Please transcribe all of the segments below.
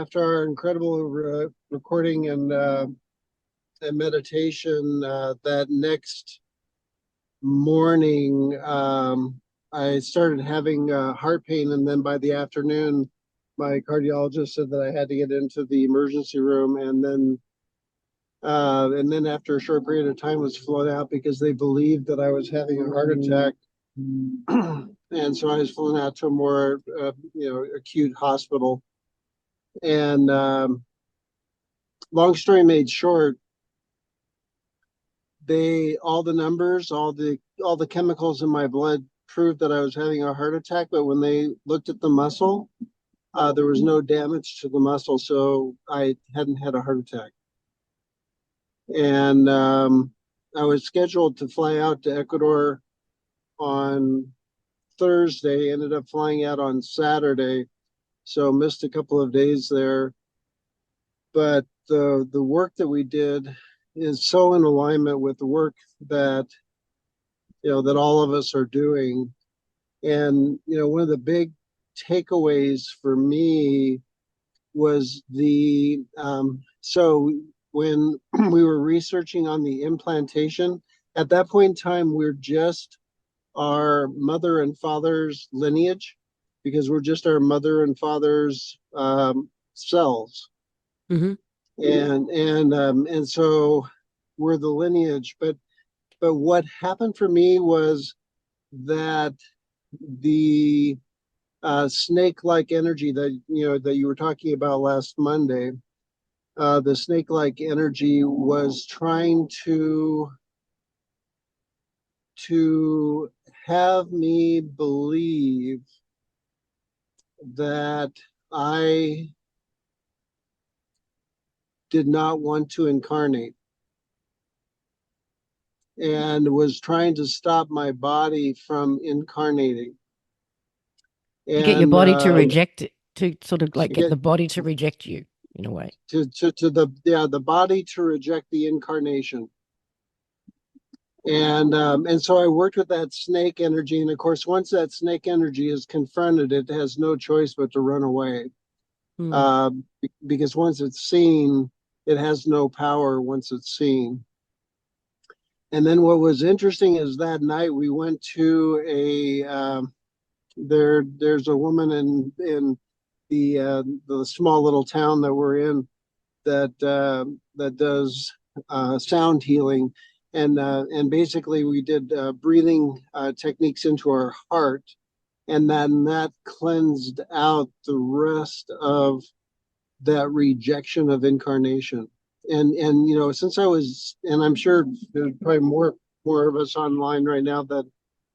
after our incredible recording and meditation, that next morning, I started having heart pain, and then by the afternoon, my cardiologist said that I had to get into the emergency room, and then after a short period of time, was flown out because they believed that I was having a heart attack, and so I was flown out to a more acute hospital. And long story made short, all the numbers, all the chemicals in my blood proved that I was having a heart attack. But when they looked at the muscle, there was no damage to the muscle, so I hadn't had a heart attack. And I was scheduled to fly out to Ecuador on Thursday. Ended up flying out on Saturday, so missed a couple of days there. But the work that we did is so in alignment with the work that that all of us are doing. And one of the big takeaways for me was so when we were researching on the implantation, at that point in time, we're just our mother and father's lineage, because we're just our mother and father's cells. Mm-hmm. And so we're the lineage. But what happened for me was that the snake-like energy that you were talking about last Monday, the snake-like energy was trying to have me believe that I did not want to incarnate, and was trying to stop my body from incarnating. To get your And body to reject it, to sort of like to get get the body to reject you in a way. to the body to reject the incarnation. And so I worked with that snake energy, and of course, once that snake energy is confronted, it has no choice but to run away. Hmm. Uh, because once it's seen, it has no power once it's seen. And then what was interesting is that night we went to there's a woman in the small little town that we're in that does sound healing, and basically we did breathing techniques into our heart, and then that cleansed out the rest of that rejection of incarnation. And since I was, and I'm sure there's probably more of us online right now that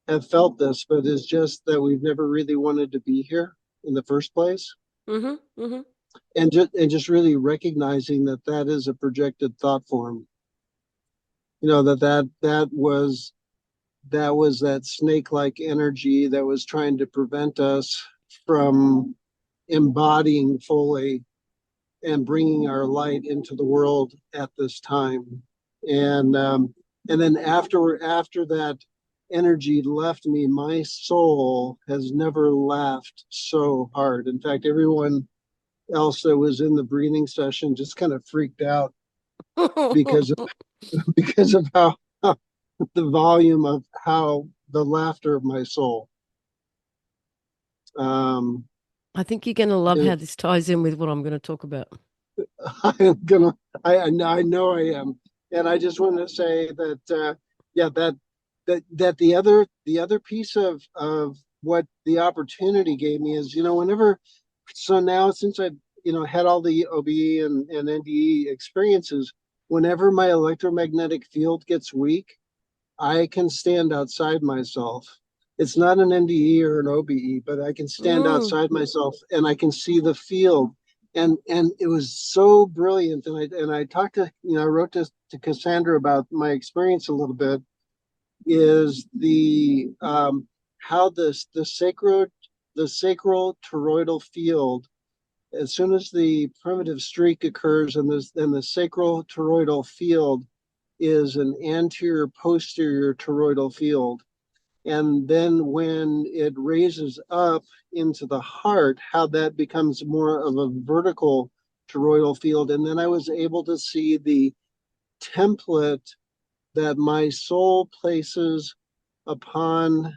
have felt this, but it's just that we've never really wanted to be here in the first place. Mm-hmm. Mm-hmm. And just really recognizing that that is a projected thought form. That was that snake-like energy that was trying to prevent us from embodying fully and bringing our light into the world at this time. And then after that energy left me, my soul has never laughed so hard. In fact, everyone else that was in the breathing session just kind of freaked out because of because of how the volume of how the laughter of my soul. Um, I think you're going to love and how this ties in with what I'm going to talk about. I'm gonna, I know I am, and I just want to say that, yeah, that the other piece of what the opportunity gave me is, whenever, so now since I've had all the OBE and NDE experiences, whenever my electromagnetic field gets weak, I can stand outside myself. It's not an NDE or an OBE, but I can stand Mm. outside myself and I can see the field. And it was so brilliant. And I talked to, I wrote to Cassandra about my experience a little bit, is the how the sacral toroidal field, as soon as the primitive streak occurs, and the sacral toroidal field is an anterior posterior toroidal field. And then when it raises up into the heart, how that becomes more of a vertical toroidal field. And then I was able to see the template that my soul places upon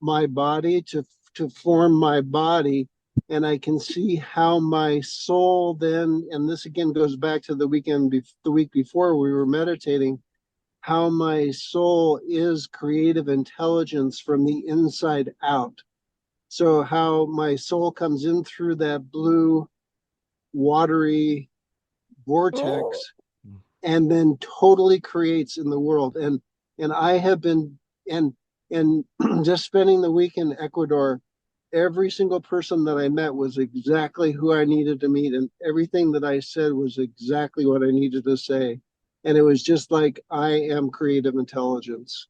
my body to form my body. And I can see how my soul then, and this again goes back to the week before we were meditating, how my soul is creative intelligence from the inside out. So how my soul comes in through that blue watery Oh. vortex and then totally creates in the world. And I have been and and just spending the week in Ecuador, every single person that I met was exactly who I needed to meet, and everything that I said was exactly what I needed to say. And it was just like I am creative intelligence,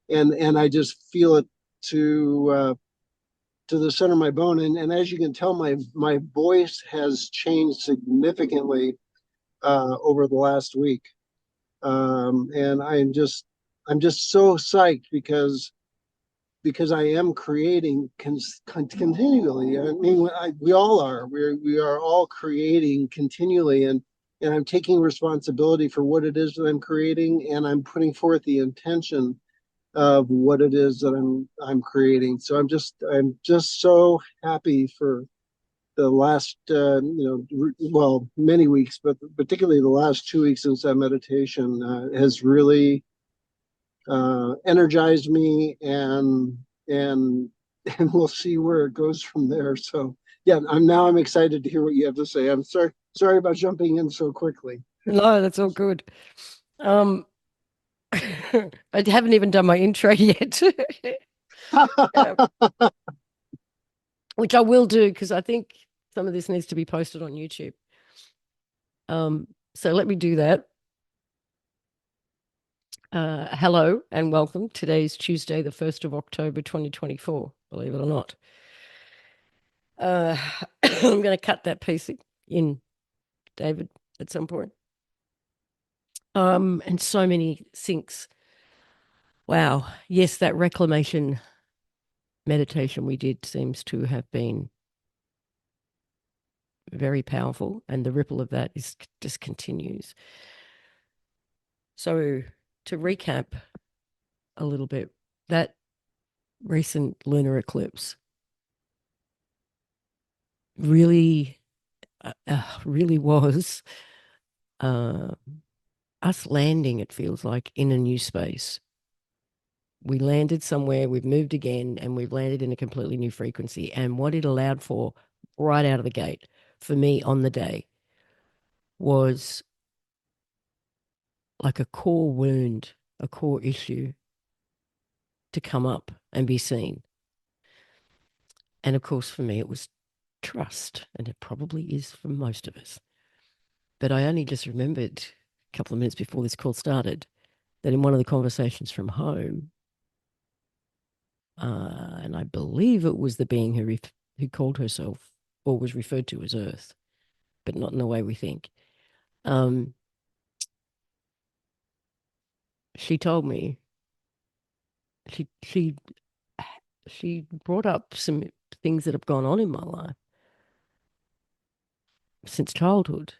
and I just feel it to the center of my bone. And as you can tell, my voice has changed significantly over the last week. And I'm just so psyched because I am creating continually. I mean, we all are. We are all creating continually, and I'm taking responsibility for what it is that I'm creating, and I'm putting forth the intention of what it is that I'm creating. So I'm just so happy for the last well, many weeks, but particularly the last 2 weeks since that meditation has really energized me, and and we'll see where it goes from there. So yeah, I'm excited to hear what you have to say. I'm sorry about jumping in so quickly. No, that's all good. Um, I haven't even done my intro yet, uh, which I will do because I think some of this needs to be posted on YouTube. So let me do that. Hello and welcome. Today's Tuesday, the 1st of October, 2024, believe it or not. I'm going to cut that piece in, David, at some point. And so many sinks. Wow. Yes, that reclamation meditation we did seems to have been very powerful, and the ripple of that is just continues. So to recap a little bit, that recent lunar eclipse really, really was us landing, it feels like, in a new space. We landed somewhere, we've moved again, and we've landed in a completely new frequency. And what it allowed for right out of the gate for me on the day was like a core wound, a core issue to come up and be seen. And of course, for me, it was trust, and it probably is for most of us. But I only just remembered a couple of minutes before this call started that in one of the conversations from home, and I believe it was the being who called herself or was referred to as Earth, but not in the way we think. She told me she she she brought up some things that have gone on in my life since childhood,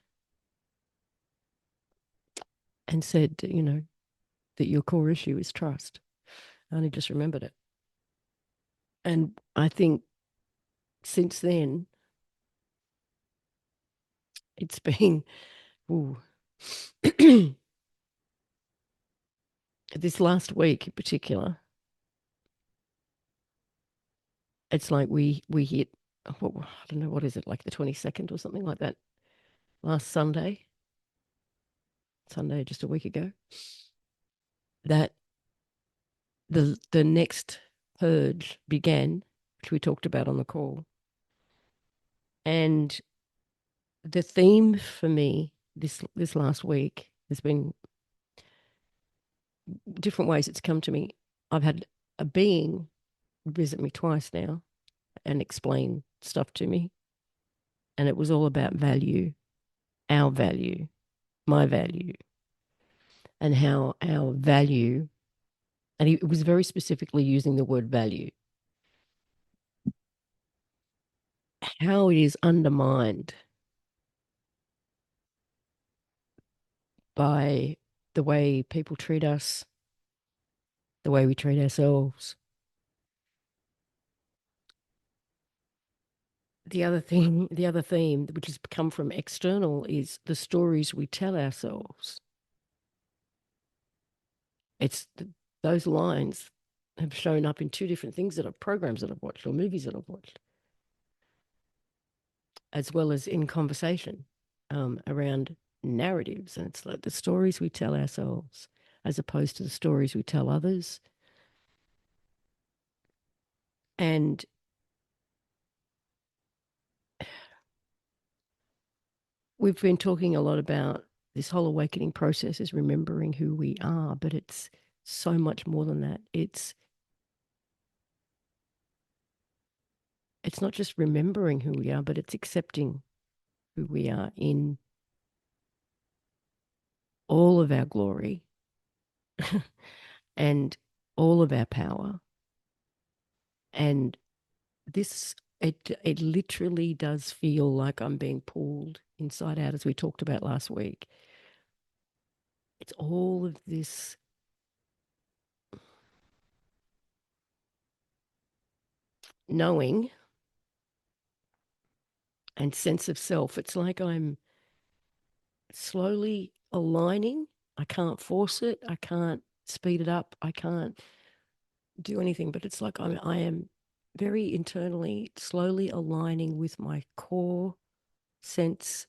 and said, that your core issue is trust. I only just remembered it, and I think since then it's been ooh, this last week in particular. It's like we hit, I don't know, what is it, like the 22nd or something like that, last Sunday, just a week ago, that the next purge began, which we talked about on the call. And the theme for me this last week has been different ways it's come to me. I've had a being visit me twice now and explain stuff to me. And it was all about value, our value, my value, and how our value, and he was very specifically using the word value, how it is undermined by the way people treat us, the way we treat ourselves. The other theme, which has come from external, is the stories we tell ourselves. It's those lines have shown up in two different things that are programs that I've watched or movies that I've watched, as well as in conversation around narratives. And it's like the stories we tell ourselves as opposed to the stories we tell others. And we've been talking a lot about this whole awakening process is remembering who we are, but it's so much more than that. It's not just remembering who we are, but it's accepting who we are in all of our glory and all of our power. And this, it literally does feel like I'm being pulled inside out, as we talked about last week. It's all of this knowing and sense of self. It's like I'm slowly aligning. I can't force it. I can't speed it up. I can't do anything, but it's like I am very internally slowly aligning with my core sense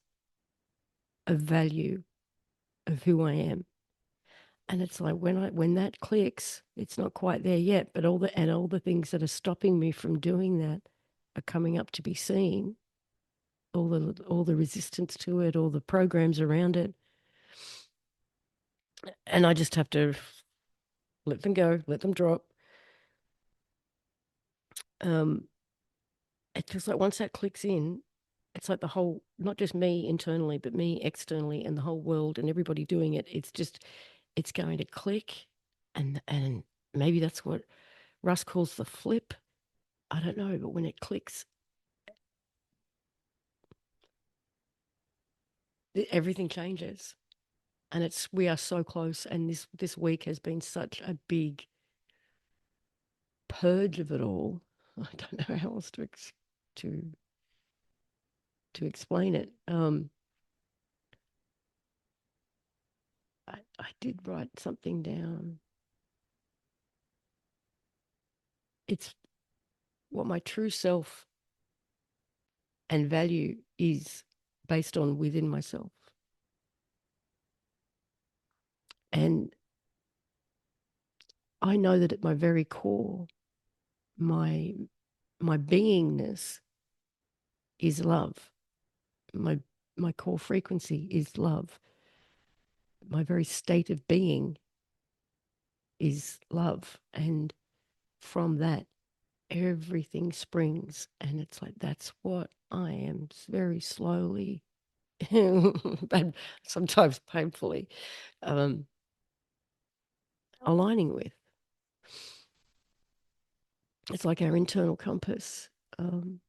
of value of who I am. And it's like when that clicks, it's not quite there yet, but all the things that are stopping me from doing that are coming up to be seen. All the resistance to it, all the programs around it. And I just have to let them go, let them drop. Um, it feels like once that clicks in, it's like the whole, not just me internally, but me externally and the whole world and everybody doing it. It's going to click, and maybe that's what Russ calls the flip. I don't know, but when it clicks, everything changes, and we are so close. And this week has been such a big purge of it all. I don't know how else to to explain it. I did write something down. It's what my true self and value is based on within myself. And I know that at my very core, my my beingness is love. My my core frequency is love. My very state of being is love. And from that, everything springs. And it's like that's what I am very slowly but sometimes painfully um, aligning with. It's like our internal compass, um,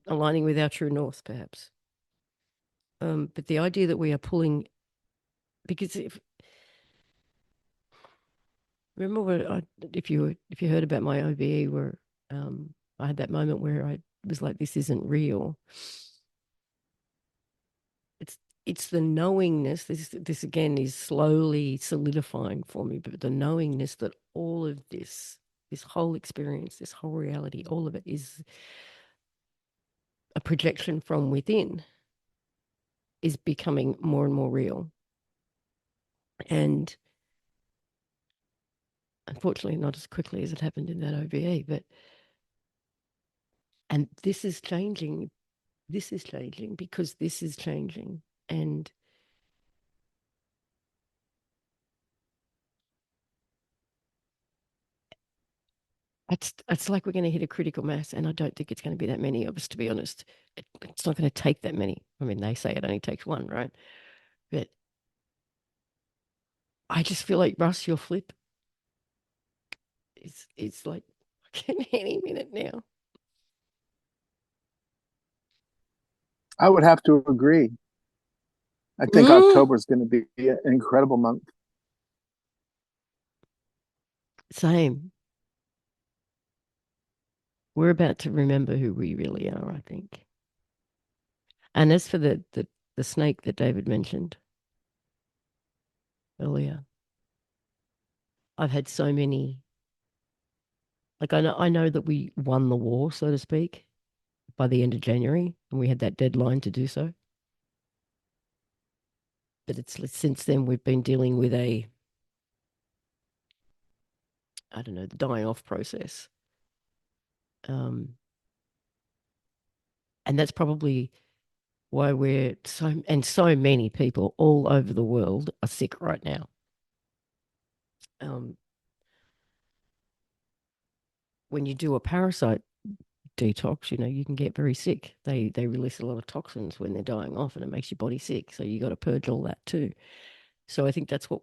aligning with our true north, perhaps. But the idea that we are pulling, because remember if you heard about my OBE where I had that moment where I was like, this isn't real. It's it's the knowingness. This again is slowly solidifying for me, but the knowingness that all of this whole experience, this whole reality, all of it is a projection from within, is becoming more and more real. And unfortunately, not as quickly as it happened in that OBE, but and this is changing. This is changing because this is changing. And it's like we're going to hit a critical mass, and I don't think it's going to be that many of us, to be honest. It's not going to take that many. I mean, they say it only takes one, right? But I just feel like Russ, your flip is like any minute now. I would have to agree. I think Mm, October is going to be an incredible month. same. We're about to remember who we really are, I think. And as for the snake that David mentioned earlier, I've had so many. Like I know that we won the war, so to speak, by the end of January, and we had that deadline to do so. But it's since then we've been dealing with I don't know, the dying off process. Um, and that's probably why we're so many people all over the world are sick right now. Um, when you do a parasite detox, you can get very sick. They release a lot of toxins when they're dying off, and it makes your body sick. So you got to purge all that too. So I think that's what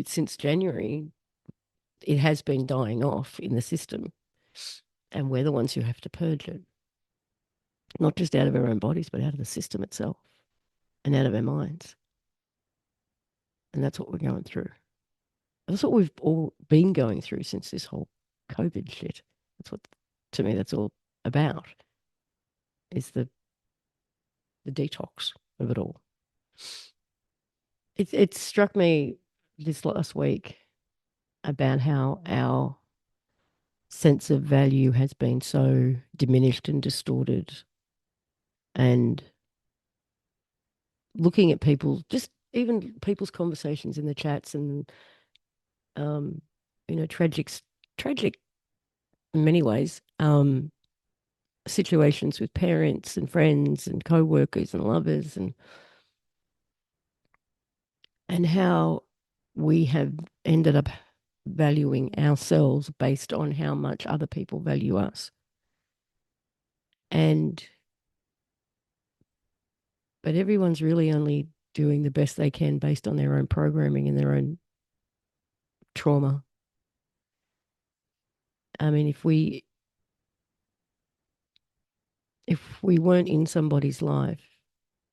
since January it has been dying off in the system, and we're the ones who have to purge it, not just out of our own bodies, but out of the system itself and out of our minds. And that's what we're going through. That's what we've all been going through since this whole COVID shit. That's what, to me, that's all about is the detox of it all. It struck me this last week about how our sense of value has been so diminished and distorted, and looking at people, just even people's conversations in the chats, and um, tragic in many ways, situations with parents and friends and co-workers and lovers, and how we have ended up valuing ourselves based on how much other people value us. And but everyone's really only doing the best they can based on their own programming and their own trauma. I mean, if we weren't in somebody's life,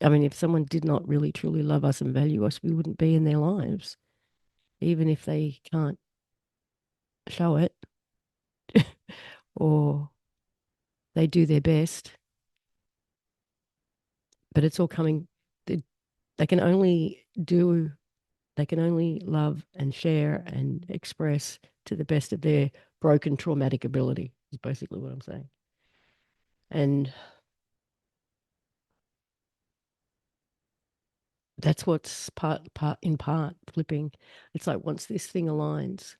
I mean, if someone did not really truly love us and value us, we wouldn't be in their lives, even if they can't show it or they do their best. But it's all coming, they, they can only do, they can only love and share and express to the best of their broken, traumatic ability, is basically what I'm saying. And that's what's part flipping. It's like once this thing aligns,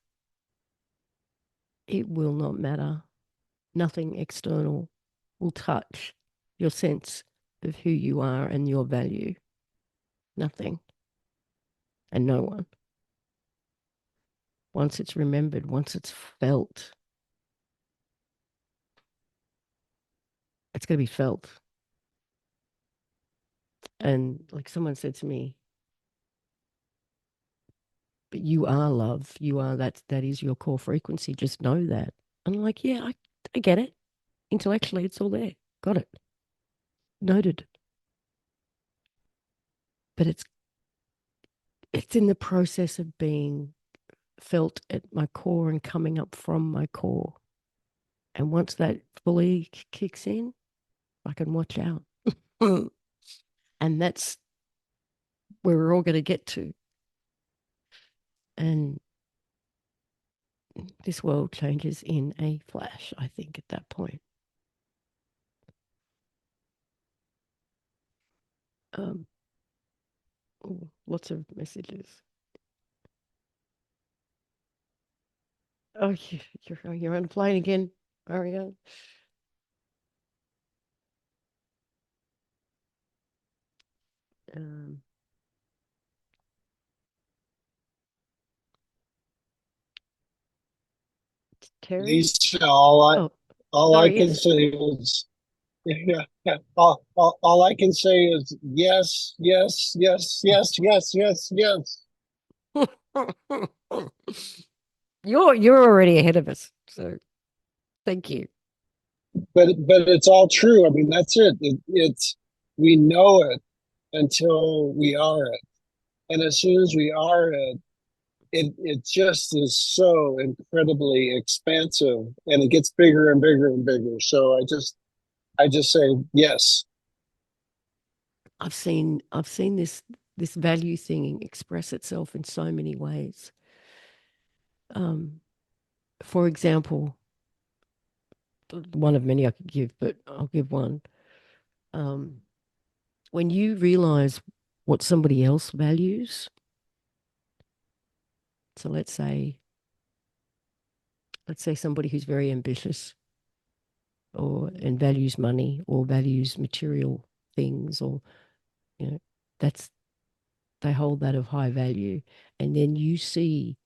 it will not matter. Nothing external will touch your sense of who you are and your value. Nothing and no one. Once it's remembered, once it's felt, it's going to be felt. And like someone said to me, but you are love. You are that is your core frequency. Just know that. I'm like, yeah, I get it. Intellectually, it's all there. Got it. Noted. But it's in the process of being felt at my core and coming up from my core. And once that fully kicks in, I can watch out. And that's where we're all going to get to. And this world changes in a flash, I think, at that point. Um, Lots of messages. Oh, you're on a plane again, Marianne. Um, Terry. Lisa, Oh, all I sorry. can Yes. say is, yeah, yeah, all I can say is yes, yes, yes, yes, yes, yes, yes. You're already ahead of us, so thank you. but it's all true. I mean, that's it. It's we know it until we are it, and as soon as we are it, it just is so incredibly expansive, and it gets bigger and bigger and bigger. So I just say yes. I've seen this value thing express itself in so many ways. Um, for example, one of many I could give, but I'll give one. Um, when you realize what somebody else values, so let's say somebody who's very ambitious or and values money or values material things, or you know, that's they hold that of high value, and then you see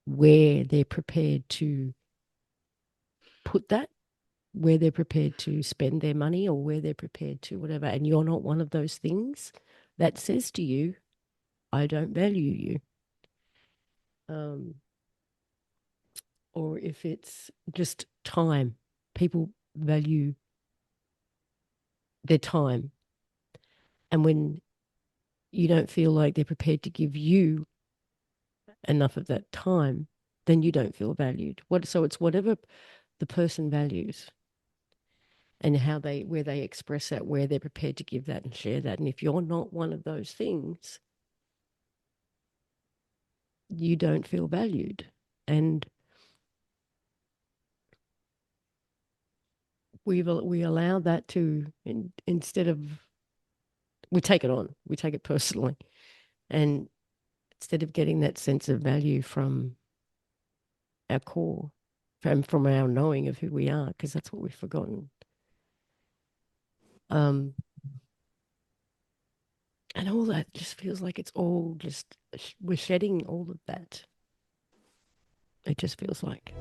where they're prepared to put that, where they're prepared to spend their money, or where they're prepared to whatever, and you're not one of those things, that says to you, I don't value you. Um, or if it's just time, people value their time. And when you don't feel like they're prepared to give you enough of that time, then you don't feel valued. So it's whatever the person values and where they express that, where they're prepared to give that and share that. And if you're not one of those things, you don't feel valued. And we allow that instead of we take it on, we take it personally, and instead of getting that sense of value from our core, from our knowing of who we are, because that's what we've forgotten. Um, and all that just feels like it's all just we're shedding all of that. It just feels like.